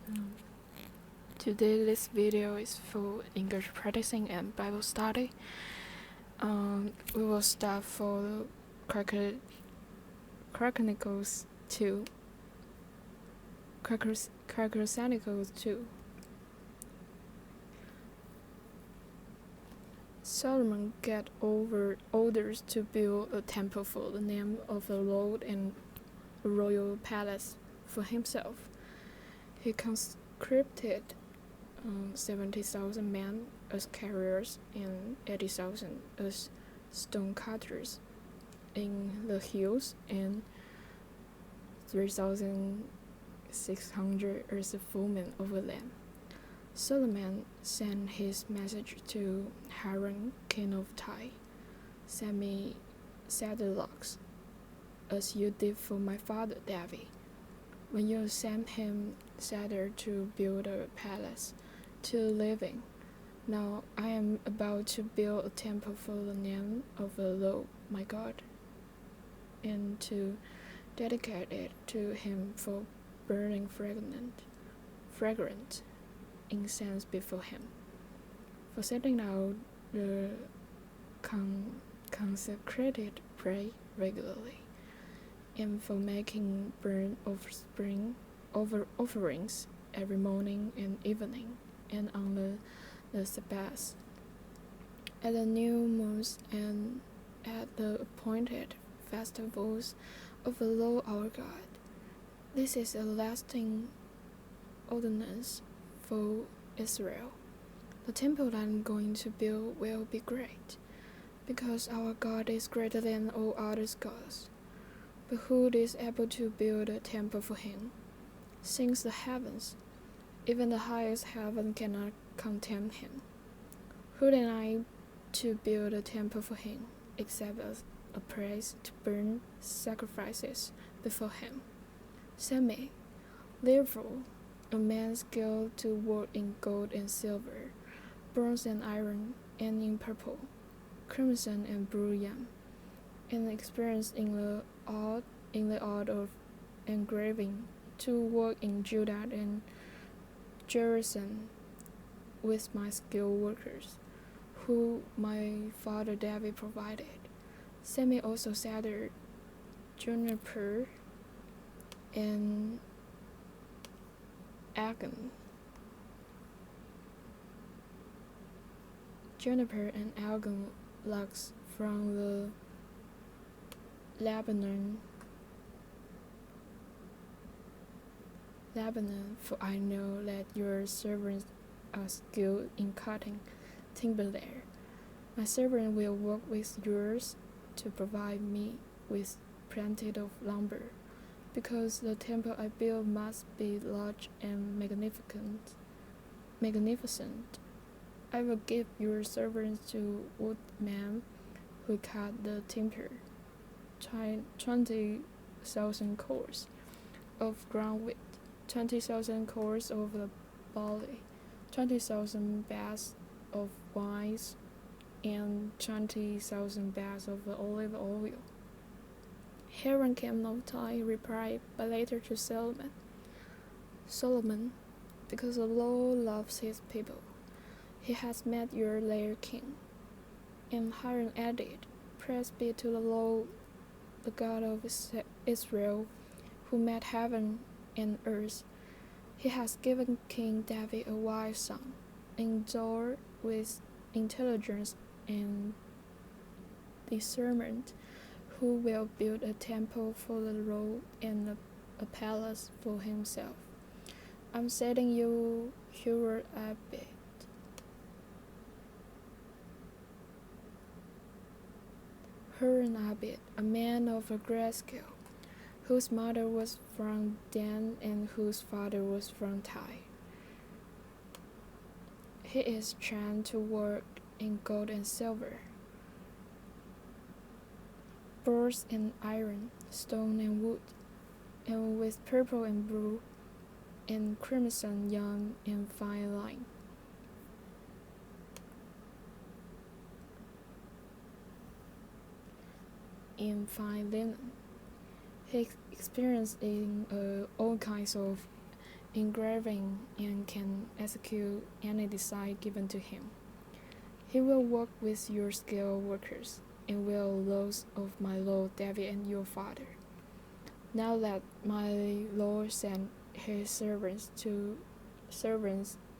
Um, Today this video is for English practicing and Bible study. We will start for Chronicles 2. Chronicles 2. Solomon got orders to build a temple for the name of the Lord and a royal palace for himself. He conscripted 70,000 men as carriers and 80,000 as stonecutters in the hills and 3,600 as the footmen over them. Solomon sent his message to Hiram, king of Tyre. "Send me saddlocks, as you did for my father David, when you sent him thither to build a palace to live in. Now I am about to build a temple for the name of the Lord my God, and to dedicate it to him for burning fragrant incense before him, for setting out the consecrated prey regularly, and for making burnt offerings every morning and evening, and on the Sabbath, at the new moons, and at the appointed festivals of the Lord our God. This is a lasting ordinance for Israel. The temple that I'm going to build will be great, because our God is greater than all other gods. But who is able to build a temple for him? Since the heavens, even the highest heaven cannot contain him. Who then I to build a temple for him, except as a place to burn sacrifices before him? Send me, therefore, a man skilled to work in gold and silver, bronze and iron, and in purple, crimson and brilliant, and experienced in the art of engraving, to work in Judah and Jerusalem with my skilled workers, who my father David provided. Send me also cedar, juniper, and algam. Juniper and algam logs from the Lebanon, for I know that your servants are skilled in cutting timber there. My servant will work with yours to provide me with plenty of lumber, because the temple I build must be large and magnificent. I will give your servants to woodmen who cut the timber, 20,000 cores of ground wheat, 20,000 cores of the barley, 20,000 baths of wine, and 20,000 baths of the olive oil." Hiram king of Tyre replied by letter to Solomon, because the Lord loves his people, he has made your their king. And Hiram added, "Praise be to the Lord, the God of Israel, who made heaven and earth. He has given King David a wise son, endowed with intelligence and discernment, who will build a temple for the Lord and a palace for himself. I'm setting you Hurad Abed, a man of a great skill, whose mother was from Dan and whose father was from Tyre. He is trained to work in gold and silver, bronze and iron, stone and wood, and with purple and blue, and crimson yarn and fine line. In fine linen. He experienced in all kinds of engraving and can execute any design given to him. He will work with your skilled workers, and will those of my lord David and your father. Now that my lord sent his servants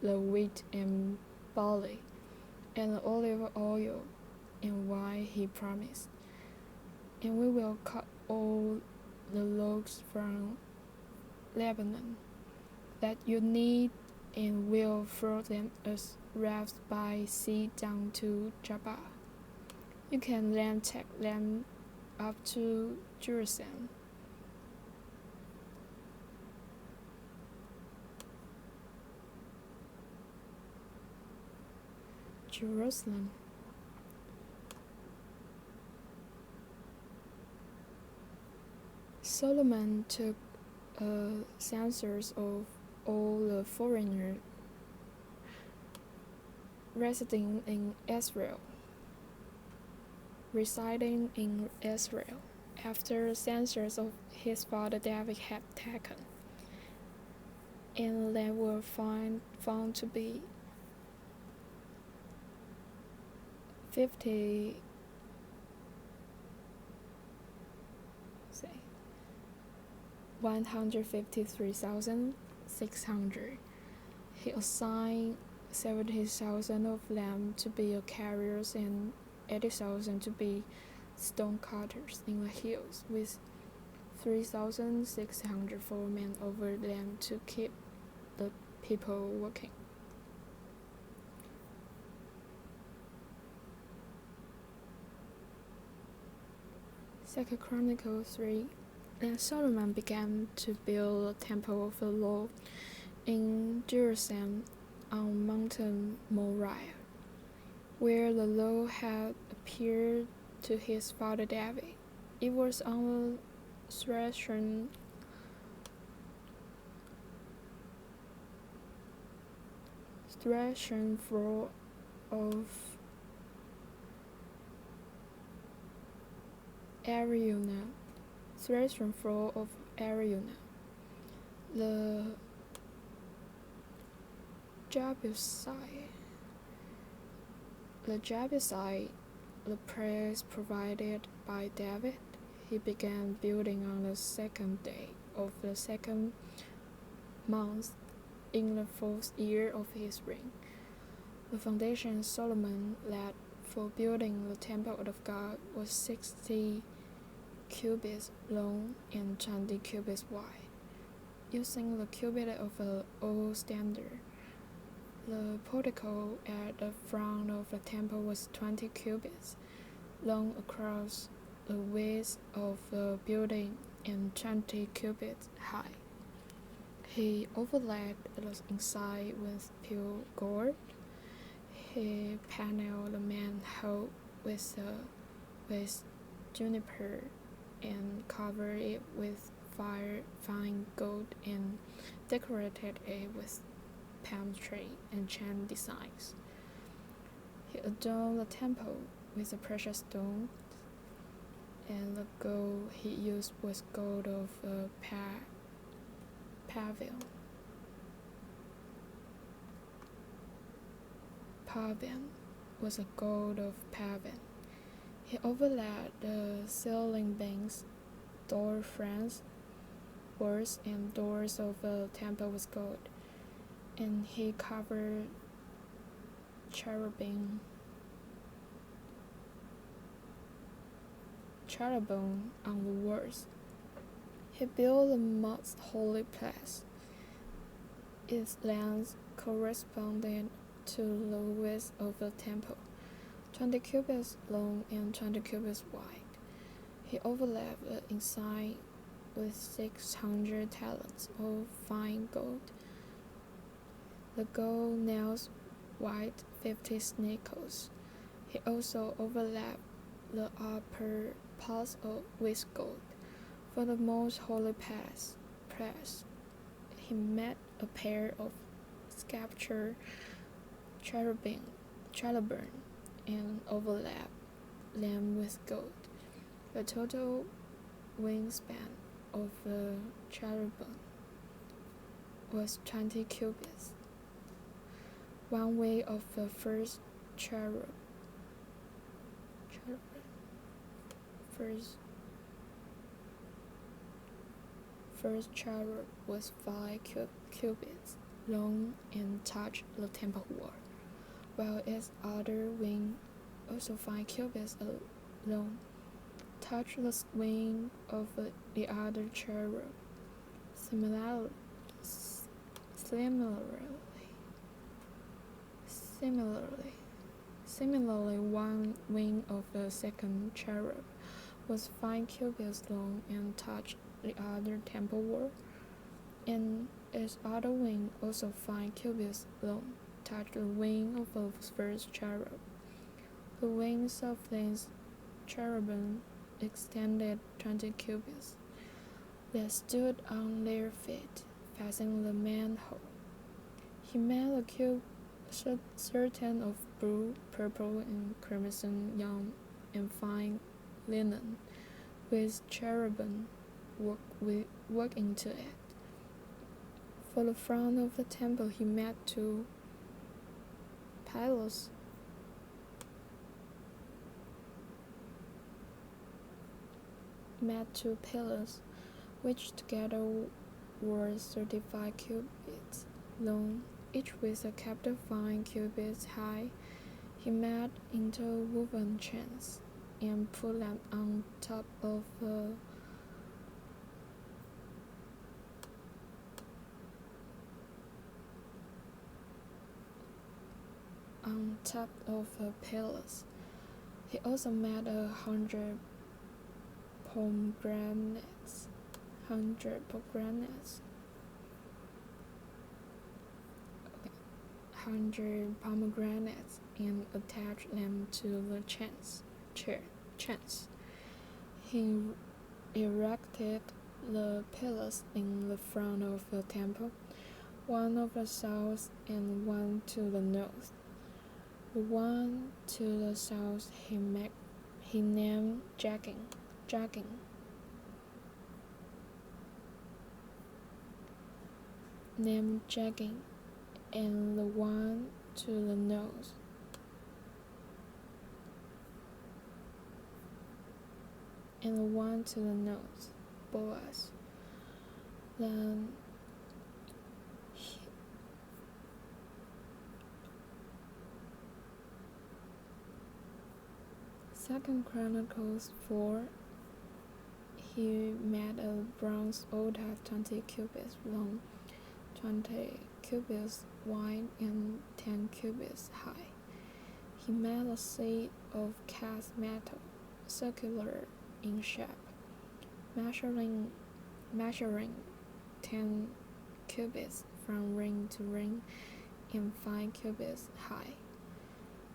the wheat and barley, and the olive oil and wine he promised, and we will cut all the logs from Lebanon that you need, and will throw them as rafts by sea down to Jabba. You can then take them up to Jerusalem. Jerusalem. Solomon took a census of all the foreigners residing in Israel, residing in Israel, after the census of his father David had taken, and they were found to be 153,600. He assigned 70,000 of them to be carriers and 80,000 to be stone cutters in the hills, with 3,600 foremen over them to keep the people working. Second Chronicles 3. Then Solomon began to build the temple of the Lord in Jerusalem on Mountain Moriah, where the Lord had appeared to his father David. It was on the threshing floor of Araunah. The Jebusite, the praise provided by David. He began building on the second day of the second month in the fourth year of his reign. The foundation Solomon laid for building the temple of God was 60 cubits long and 20 cubits wide, using the cubit of the old standard. The portico at the front of the temple was 20 cubits long across the width of the building and 20 cubits high. He overlaid the inside with pure gold. He paneled the main hall with juniper and covered it with fine gold and decorated it with palm tree and chain designs. He adorned the temple with the precious stones, and the gold he used was gold of pavilion. Was a gold of pavilion. He overlaid the ceiling beams, door frames, walls, and doors of the temple with gold, and he covered cherubim on the walls. He built the most holy place. Its length corresponded to the width of the temple, 20 cubits long and 20 cubits wide. He overlaid the inside with 600 talents of fine gold. The gold nails weighed 50 shekels. He also overlaid the upper parts with gold. For the most holy place, he made a pair of sculptured cherubim and overlapped them with gold. The total wingspan of the cherubim was 20 cubits. One wing of the first cherub was 5 cubits long and touched the temple wall, while its other wing, also 5 cubits long, touched the wing of the other cherub. Similarly, one wing of the second cherub was 5 cubits long and touched the other temple wall, and its other wing, also 5 cubits long, touched the wing of the first cherub. The wings of these cherubim extended 20 cubits. They stood on their feet, facing the manhole. He made a curtain of blue, purple, and crimson yarn and fine linen, with cherubim work into it. For the front of the temple he made 2 pillars. Which together were 35 cubits long, each with a capital 5 cubits high. He made interwoven chains and put them on top of the pillars. He also made 100 pomegranates and attached them to the chains. He erected the pillars in the front of the temple, one of the south and one to the north. The one to the south he named Jagging, and the one to the north Boaz. Then Second Chronicles 4, he made a bronze altar 20 cubits long, 20 cubits wide, and 10 cubits high. He made a seat of cast metal, circular in shape, measuring 10 cubits from ring to ring and 5 cubits high.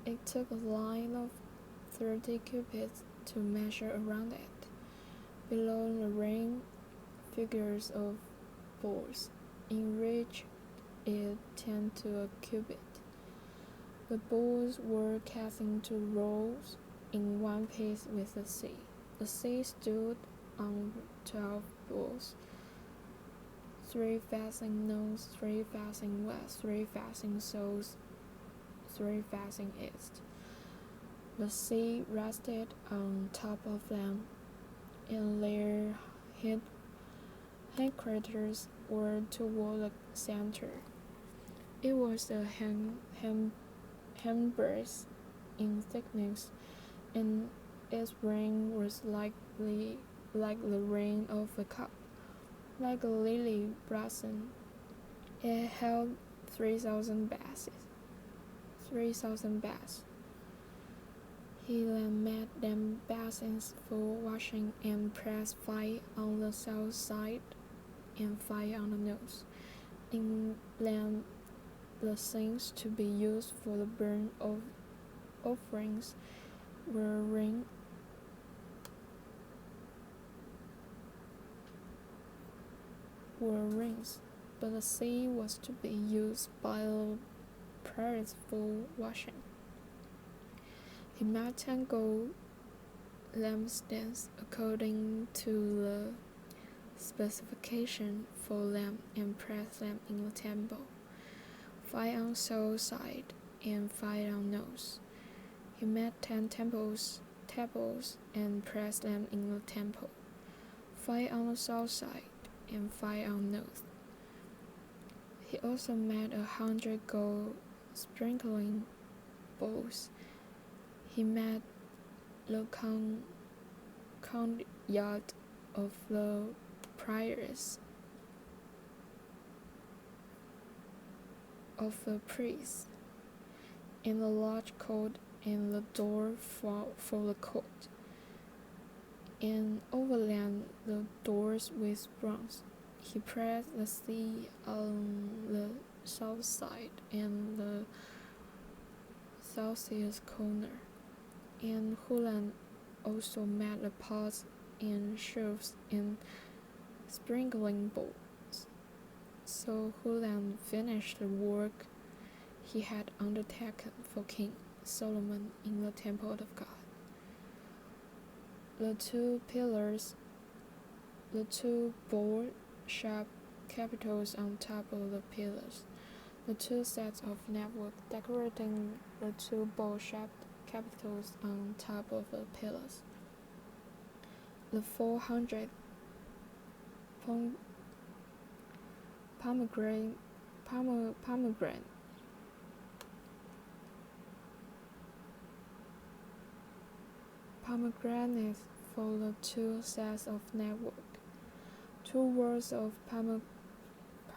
It took a line of 30 cubits to measure around it. Below the ring, figures of bulls enriched it 10 to a cubit. The bulls were cast into rows in one piece with the sea. The sea stood on 12 bulls, 3 facing north, 3 facing west, 3 facing south, 3 facing east. The sea rested on top of them, and their headquarters were toward the center. It was a handbreadth in thickness, and its ring was like the ring of a cup, like a lily blossom. It held 3,000 baths. He then made them basins for washing and pressed 5 on the south side and 5 on the north. In them, the things to be used for the burnt offerings were rings, but the sea was to be used by the priests for washing. He made 10 gold lampstands according to the specification 4 lamps and pressed them in the temple, 5 on south side and 5 on north. He made 10 tables and pressed them in the temple, 5 on the south side and 5 on north. He also made 100 gold sprinkling bowls. He made the courtyard of the prayers of the priests, in the large court and the door for the court, and overlaid the doors with bronze. He pressed the sea on the south side and the southeast corner, and Hulan also made the pots and shelves and sprinkling bowls. So Hulan finished the work he had undertaken for King Solomon in the temple of God. The 2 pillars, the 2 bowl-shaped capitals on top of the pillars, the 2 sets of network decorating the 2 bowl-shaped capitals on top of the pillars, the 400 pomegranates for the 2 sets of network, 2 rows of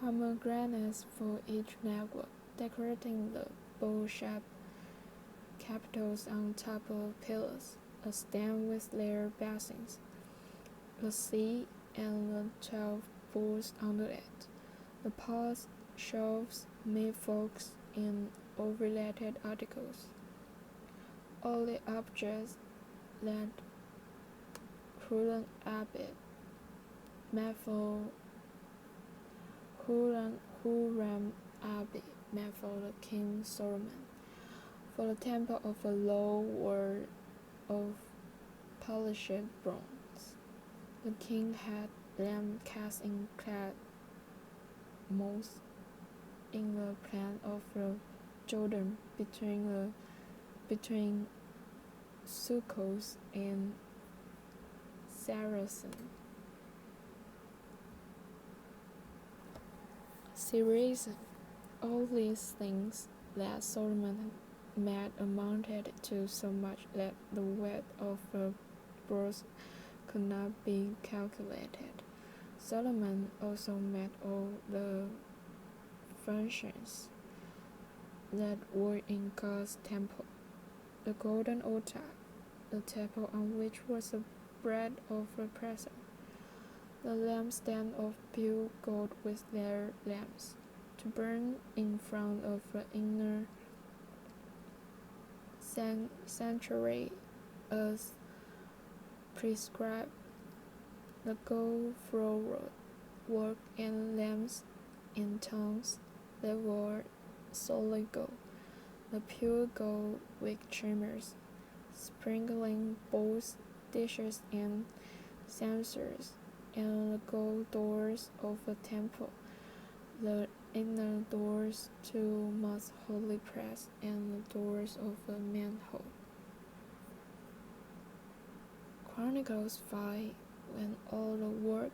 pomegranates for each network, decorating the bowl-shaped capitals on top of pillars, a stand with their basins, the sea, and the 12 bowls under it, the pots, shelves, forks, and all related articles. All the objects that Huram Abbey made for the King Solomon. For the temple of the law were of polished bronze. The king had them cast in clay molds in the plain of the Jordan between Sukkot and Saracen. Series. All these things that Solomon made amounted to so much that the weight of the bronze could not be calculated. Solomon also made all the functions that were in God's temple: the golden altar, the table on which was the bread of the presence, the lampstand of pure gold with their lamps, to burn in front of the inner sanctuary as prescribed, the gold floor work and lamps and tongues that were solid gold, the pure gold wick trimmers, sprinkling bowls, dishes, and censers, and the gold doors of the temple, the inner doors to most holy place, and the doors of the manhole. Chronicles 5. When all the work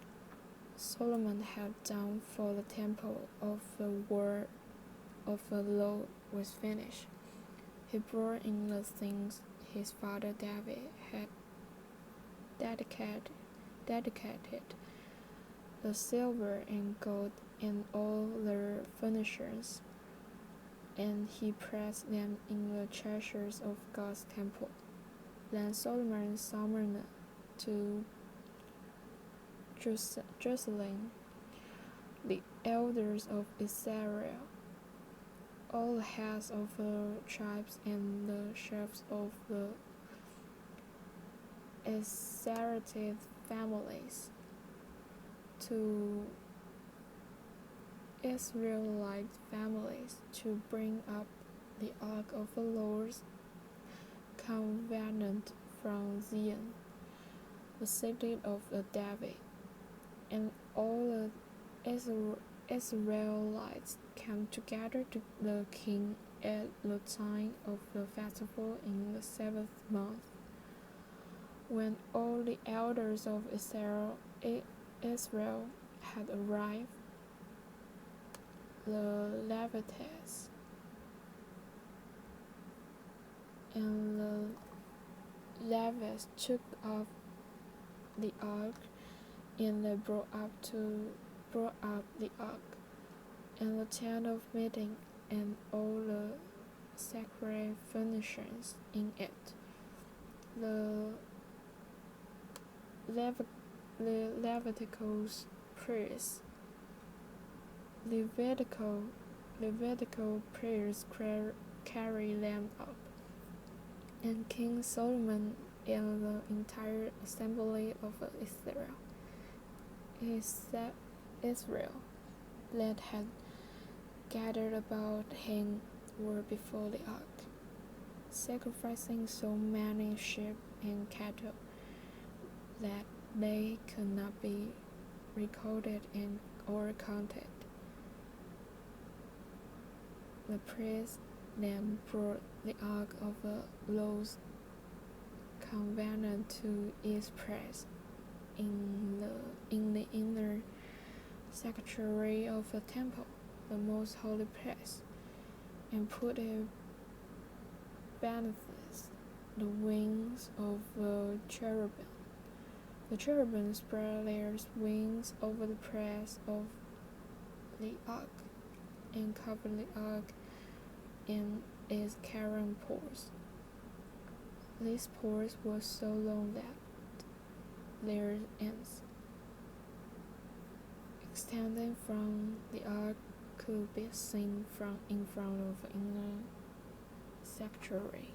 Solomon had done for the temple of the word of the Lord was finished, he brought in the things his father David had dedicated, the silver and gold and all their furnishings, and he pressed them in the treasures of God's temple. Then Solomon summoned to Jerusalem the elders of Israel, all the heads of the tribes and the chefs of the Israelite families, to bring up the ark of the Lord's covenant from Zion, the city of David, and all the Israelites came together to the king at the time of the festival in the seventh month. When all the elders of Israel had arrived, the Levites and the Levites took up the ark, and they brought up the ark and the tent of meeting and all the sacred furnishings in it. The Levitical priests carry them up, and King Solomon and the entire assembly of Israel that had gathered about him were before the ark, sacrificing so many sheep and cattle that they could not be recorded or counted. The priest then brought the ark of the Lord's covenant to its place in the inner sanctuary of the temple, the most holy place, and put it beneath the wings of the cherubim. The cherubim spread their wings over the place of the ark and covered the ark in its carrying poles. These poles were so long that their ends, extending from the ark, could be seen from in front of the inner sanctuary.